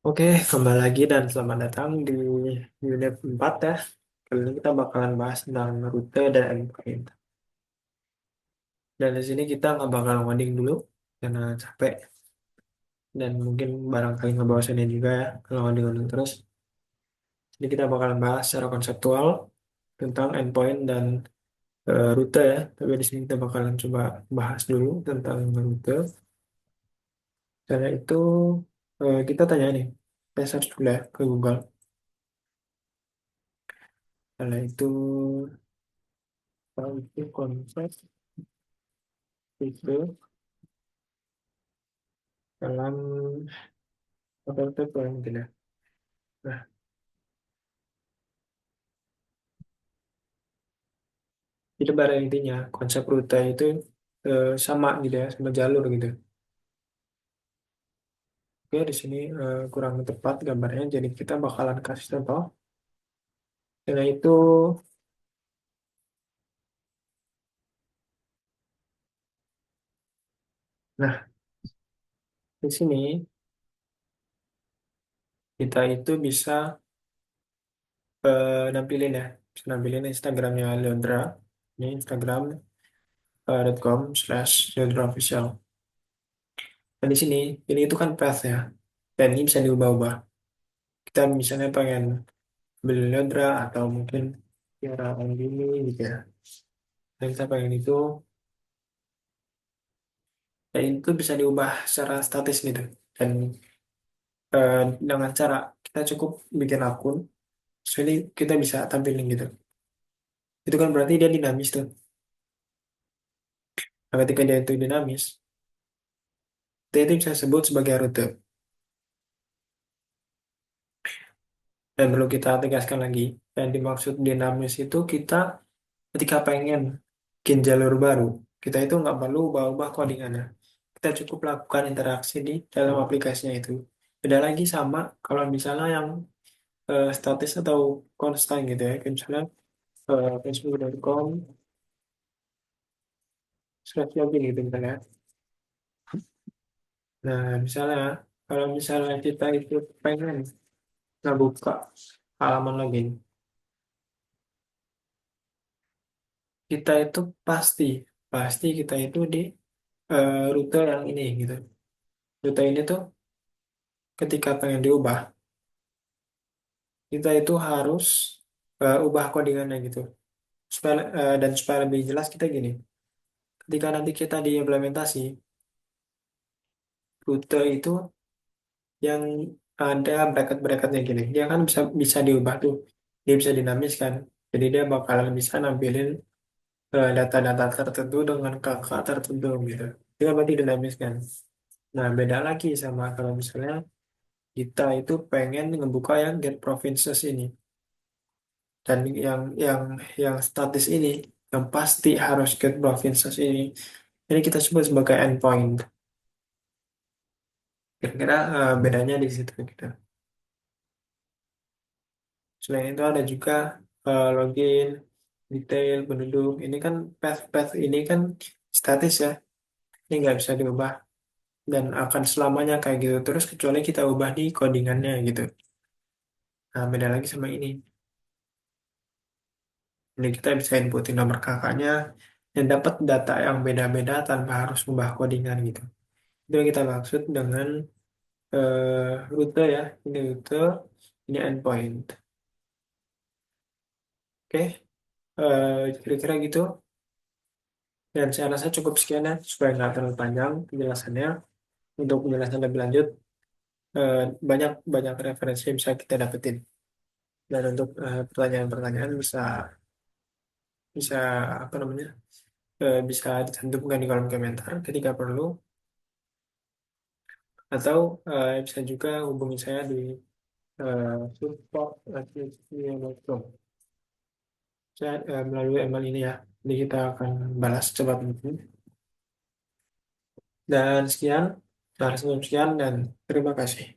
Oke, kembali lagi dan selamat datang di unit 4 ya. Kali ini kita bakalan bahas tentang rute dan endpoint. Dan di sini kita nggak bakal ngoding dulu karena capek dan mungkin barangkali ngebosenin juga ya kalau ngoding-ngoding terus. Jadi kita bakalan bahas secara konseptual tentang endpoint dan rute ya. Tapi di sini kita bakalan coba bahas dulu tentang rute. Karena itu kita tanya nih, kita search dulu ya ke Google. Karena itu konsep itu dalam apa yang tidak. Nah, itu pada intinya konsep rute itu sama gitu ya, sama jalur gitu. Oke, di sini kurang tepat gambarnya, jadi kita bakalan kasih contoh. Karena itu, nah di sini kita itu bisa nampilin ya, bisa nampilin Instagramnya Leodra. Ini instagram.com/Leodra official. Dan di sini, ini itu kan path ya, dan ini bisa diubah-ubah. Kita misalnya pengen beli Leodra atau mungkin Tiara Andini gitu ya. Dan kita pengen itu, dan itu bisa diubah secara statis gitu. Dan dengan cara kita cukup bikin akun, jadi kita bisa tampilin gitu. Itu kan berarti dia dinamis tuh. Nah, ketika dia itu dinamis, kita itu bisa sebut sebagai rute. Dan perlu kita tegaskan lagi, yang dimaksud dinamis itu kita ketika pengen bikin jalur baru, kita itu nggak perlu ubah-ubah codingannya. Kita cukup lakukan interaksi di dalam aplikasinya itu. Beda lagi sama kalau misalnya yang statis atau konstan gitu ya. Kayak misalnya facebook.com login gitu misalnya. Nah, misalnya kalau misalnya kita itu pengen ngebuka halaman login, kita itu pasti pasti kita itu di rute yang ini gitu. Rute ini tuh ketika pengen diubah, kita itu harus ubah codingannya gitu. Supaya lebih jelas kita gini, ketika nanti kita diimplementasi rute itu yang ada bracket-bracketnya gini, dia kan bisa bisa diubah tuh, dia bisa dinamis kan, jadi dia bakalan bisa nampilin data-data tertentu dengan kakak tertentu gitu, dia berarti dinamis kan. Nah, beda lagi sama kalau misalnya kita itu pengen ngebuka yang get provinces ini, dan yang statis ini, yang pasti harus get provinces ini kita sebut sebagai endpoint. Kira-kira bedanya di situ gitu. Selain itu ada juga login, detail, penduduk. Ini kan path ini kan statis ya. Ini nggak bisa diubah dan akan selamanya kayak gitu terus kecuali kita ubah di codingannya gitu. Nah, beda lagi sama ini. Ini kita bisa inputin nomor kakaknya dan dapat data yang beda-beda tanpa harus ubah codingan gitu. Itu yang kita maksud dengan rute ya. Ini rute, ini endpoint. Oke, kira-kira gitu. Dan saya rasa cukup sekian ya, supaya nggak terlalu panjang penjelasannya. Untuk penjelasan lebih lanjut, eh, banyak banyak referensi yang bisa kita dapetin. Dan untuk pertanyaan-pertanyaan bisa bisa apa namanya bisa dicantumkan di kolom komentar ketika perlu, atau bisa juga hubungi saya di support@gmail.com. Saya melalui email ini ya. Jadi kita akan balas cepat mungkin. Dan sekian, sekian dan terima kasih.